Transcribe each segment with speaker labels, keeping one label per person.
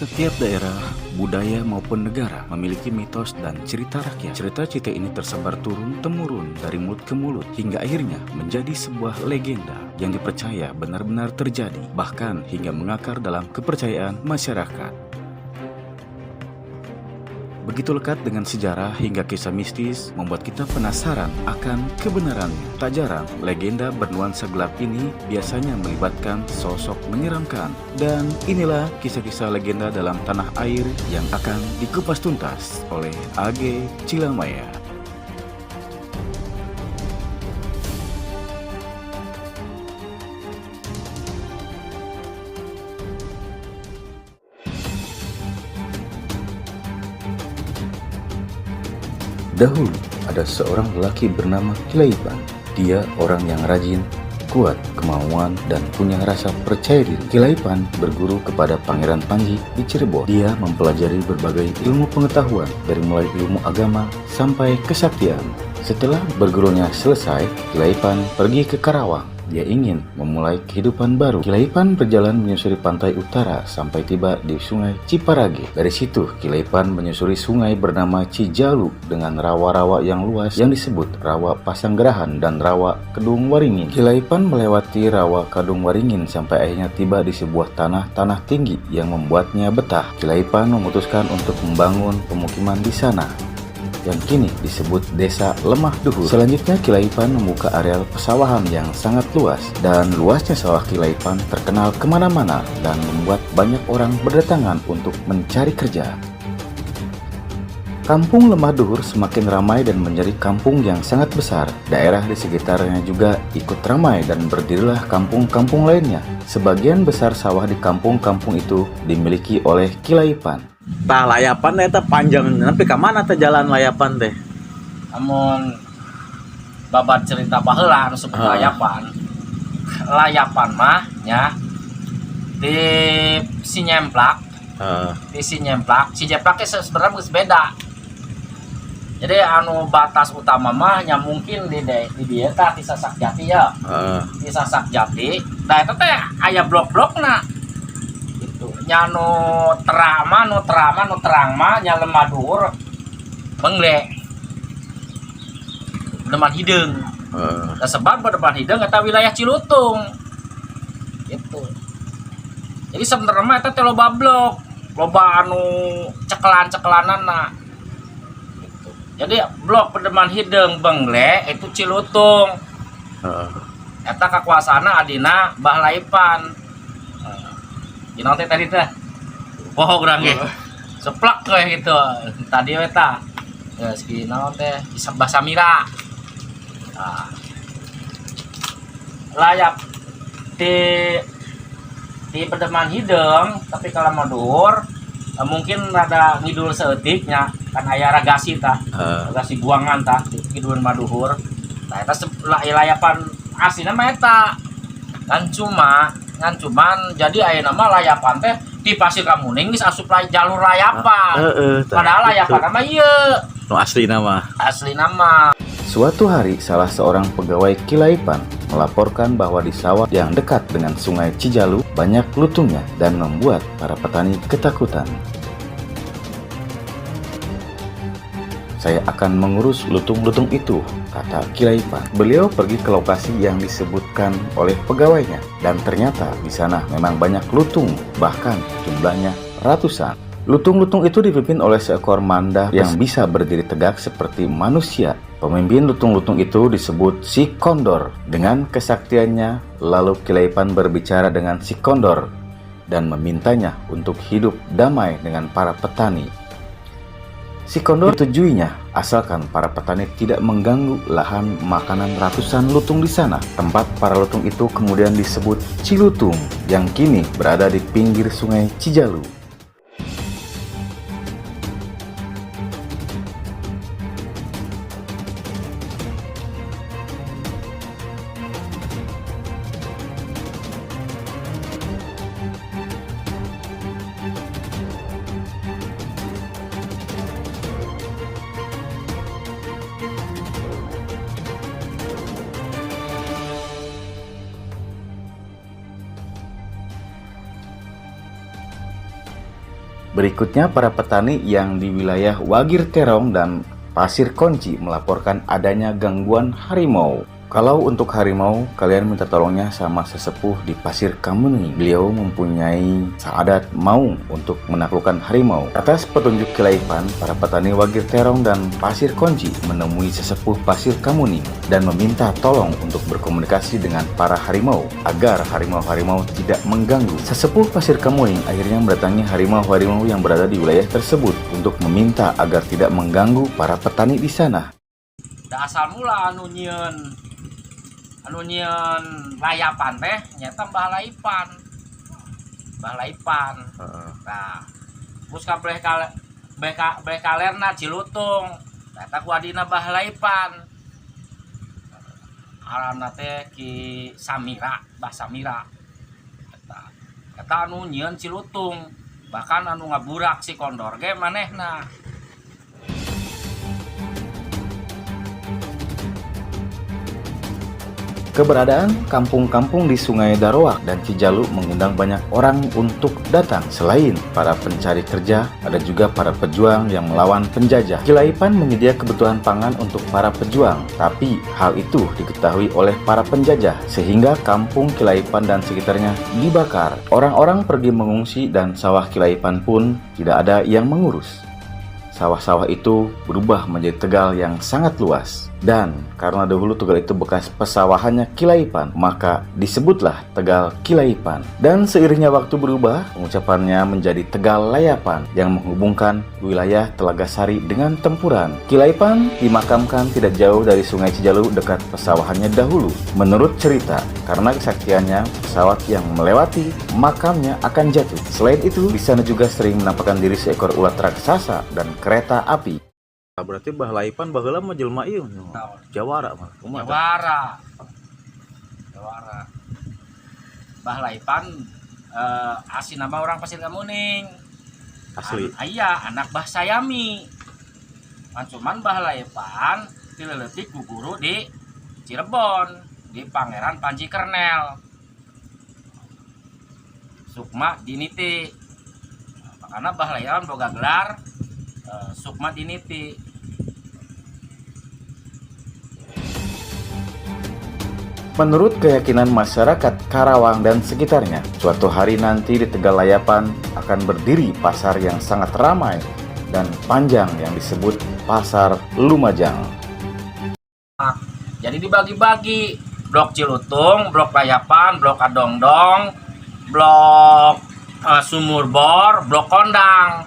Speaker 1: Setiap daerah, budaya maupun negara memiliki mitos dan cerita rakyat. Cerita-cerita ini tersebar turun-temurun dari mulut ke mulut hingga akhirnya menjadi sebuah legenda yang dipercaya benar-benar terjadi, bahkan hingga mengakar dalam kepercayaan masyarakat. Begitu lekat dengan sejarah hingga kisah mistis membuat kita penasaran akan kebenarannya. Tak jarang, legenda bernuansa gelap ini biasanya melibatkan sosok menyeramkan. Dan inilah kisah-kisah legenda dalam tanah air yang akan dikupas tuntas oleh AG Cilamaya. Dahulu, ada seorang lelaki bernama Kilaipan. Dia orang yang rajin, kuat kemauan, dan punya rasa percaya diri. Kilaipan berguru kepada Pangeran Panji di Cirebon. Dia mempelajari berbagai ilmu pengetahuan, dari mulai ilmu agama sampai kesaktian. Setelah bergurunya selesai, Kilaipan pergi ke Karawang. Dia ingin memulai kehidupan baru. Kilaipan berjalan menyusuri pantai utara sampai tiba di sungai Ciparage. Dari situ, Kilaipan menyusuri sungai bernama Cijalu dengan rawa-rawa yang luas yang disebut Rawa Pasanggerahan dan Rawa Kedung Waringin. Kilaipan melewati Rawa Kedung Waringin sampai akhirnya tiba di sebuah tanah tinggi yang membuatnya betah. Kilaipan memutuskan untuk membangun pemukiman di sana, yang kini disebut Desa Lemah Duhur. Selanjutnya, Kilaipan membuka areal pesawahan yang sangat luas, dan luasnya sawah Kilaipan terkenal kemana-mana dan membuat banyak orang berdatangan untuk mencari kerja. Kampung Lemah Duhur semakin ramai dan menjadi kampung yang sangat besar. Daerah di sekitarnya juga ikut ramai dan berdirilah kampung-kampung lainnya. Sebagian besar sawah di kampung-kampung itu dimiliki oleh Kilaipan.
Speaker 2: Tah layapan teh panjang, tapi ke mana teh jalan layapan teh?
Speaker 3: Namun babat cerita baheula anu sebut layapan. Layapan mah nya di Sinyemplak. Di Sinyemplak, Sinyemplak sebenarnya geus beda. Jadi anu batas utama mah nya mungkin di dieu tah di Sasakjati ya. Di Sasakjati, da eta teh aya blok-blokna. Nya nu terang mah nya Lemah Duhur Bengle Deman Hideung. Da sebab Deman Hideung eta wilayah Cilutung. Gitu. Jadi sebenarnya mah eta teh loba blok, loba anu cekelan-cekelanana. Gitu. Jadi blok Deman Hideung Bengle itu Cilutung. Eta kakuasaana adina Mbah Laipan. Gino teh tadi teh poho urang ge seplak kayak gitu tadi eta geus gino teh Mbah Samira. Nah, layap di Pedeman Hideung tapi kalau Lemah Duhur mungkin rada ngidul seeutiknya kan aya Ragasi tah. Ragasi Buangan tah di ngidul Lemah Duhur. Nah eta layapan aslina mah eta. Cuman jadi ayeuna mah layapan teh di Pasir Kamuning geus asup jalur layapan. Padahal layapan mah ieu
Speaker 1: No aslina mah.
Speaker 3: Aslina mah.
Speaker 1: Suatu hari, salah seorang pegawai Kilaipan melaporkan bahwa di sawah yang dekat dengan sungai Cijalu banyak lutungnya dan membuat para petani ketakutan. Saya akan mengurus lutung-lutung itu, kata Kilaipan. Beliau pergi ke lokasi yang disebutkan oleh pegawainya, dan ternyata di sana memang banyak lutung, bahkan jumlahnya ratusan. Lutung-lutung itu dipimpin oleh seekor manda yang bisa berdiri tegak seperti manusia. Pemimpin lutung-lutung itu disebut Si Kondor. Dengan kesaktiannya, lalu Kilaipan berbicara dengan Si Kondor dan memintanya untuk hidup damai dengan para petani. Si Kondor menyetujui asalkan para petani tidak mengganggu lahan makanan ratusan lutung di sana. Tempat para lutung itu kemudian disebut Cilutung yang kini berada di pinggir sungai Cijalu. Berikutnya, para petani yang di wilayah Wagir Terong dan Pasir Konci melaporkan adanya gangguan harimau. Kalau untuk harimau, kalian minta tolongnya sama sesepuh di Pasir Kamuni. Beliau mempunyai adat maung untuk menaklukkan harimau. Atas petunjuk Kilaipan, para petani Wagir Terong dan Pasir Konci menemui sesepuh Pasir Kamuni dan meminta tolong untuk berkomunikasi dengan para harimau agar harimau-harimau tidak mengganggu. Sesepuh Pasir Kamuni akhirnya mendatangi harimau-harimau yang berada di wilayah tersebut untuk meminta agar tidak mengganggu para petani di sana.
Speaker 3: Da asal mula anu nyieun layapan teh nyata Mbah Laipan. Nah, terus ka beeh kalerna Cilutung, eta ku adina Mbah Laipan. Aranna teh Ki Samira, Mbah Samira. Eta anu nyieun Cilutung, bahkan anu ngaburak si kondor ge manehna.
Speaker 1: Keberadaan kampung-kampung di Sungai Daroak dan Cijalu mengundang banyak orang untuk datang. Selain para pencari kerja, ada juga para pejuang yang melawan penjajah. Kilaipan menyedia kebutuhan pangan untuk para pejuang, tapi hal itu diketahui oleh para penjajah, sehingga kampung Kilaipan dan sekitarnya dibakar. Orang-orang pergi mengungsi dan sawah Kilaipan pun tidak ada yang mengurus. Sawah-sawah itu berubah menjadi tegal yang sangat luas. Dan karena dahulu tegal itu bekas pesawahannya Kilaipan, maka disebutlah Tegal Kilaipan. Dan seiringnya waktu berubah, pengucapannya menjadi Tegal Layapan yang menghubungkan wilayah Telaga Sari dengan Tempuran. Kilaipan dimakamkan tidak jauh dari Sungai Cijalu dekat pesawahannya dahulu. Menurut cerita, karena kesaktiannya, pesawat yang melewati makamnya akan jatuh. Selain itu, di sana juga sering menampakkan diri seekor ulat raksasa dan kereta api.
Speaker 2: Berarti Mbah Laipan baheula mah jelema ieu Jawara mah.
Speaker 3: Jawara. Mbah Laipan asli nama orang Pasir Kamuning.
Speaker 2: Asli.
Speaker 3: Aya anak Mbah Sayami. Cuman Mbah Laipan dileletik ku guru di Cirebon di Pangeran Panji Kernel. Sukma Diniti. Makanya Mbah Laipan boga gelar Sukma Diniti.
Speaker 1: Menurut keyakinan masyarakat Karawang dan sekitarnya, suatu hari nanti di Tegal Layapan akan berdiri pasar yang sangat ramai dan panjang yang disebut Pasar Lumajang.
Speaker 3: Jadi dibagi-bagi, blok Cilutung, blok Layapan, blok Adongdong, blok Sumurbor, blok Kondang,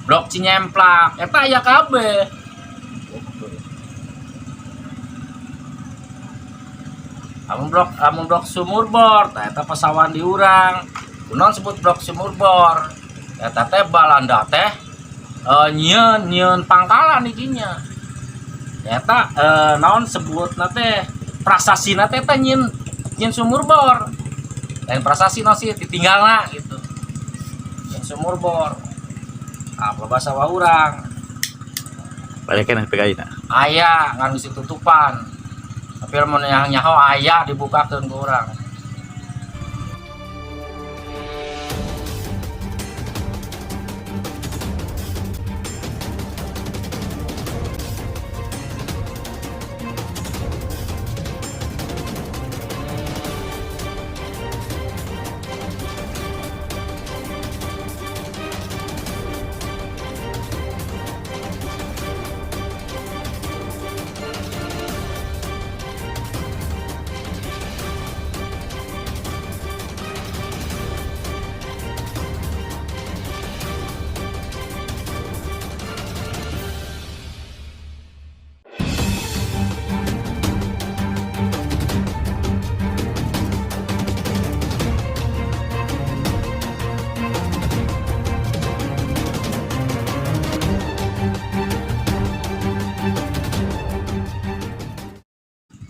Speaker 3: blok Cinyemplak, eta aya kabeh. Amun blok Sumurbor, eta pasawan di urang. Kunaon sebut blok Sumurbor? Eta teh Balanda teh nyieun pangkalan ikinya. Eta naon sebutna teh prasasina teh nyieun Sumurbor. Dan prasasi naon sih ditinggalna gitu. Nyieun Sumurbor. Apa bahasa urang?
Speaker 2: Banyak kan PKI-na.
Speaker 3: Aya ngan isi tutupan. Tapi lamun nyaho aya dibukakeun ku urang.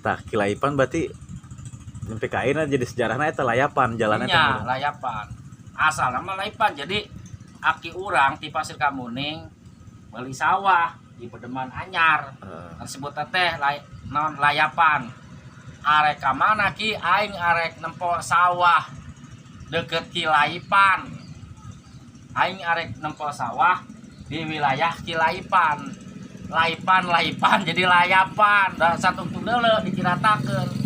Speaker 2: Tah Kilaipan berarti PKI-na jadi sejarahna eta Layapan jalannya
Speaker 3: Nya Layapan. Asal nama Laipan. Jadi aki urang di Pasir Kamuning beli sawah di Pedeman Anyar. Tersebut teh naon Layapan. Arek ka mana ki aing arek nempo sawah deket Kilaipan. aing arek nempel sawah di wilayah Kilaipan. Laipan jadi layapan. Da satu tunda dikiratakeun.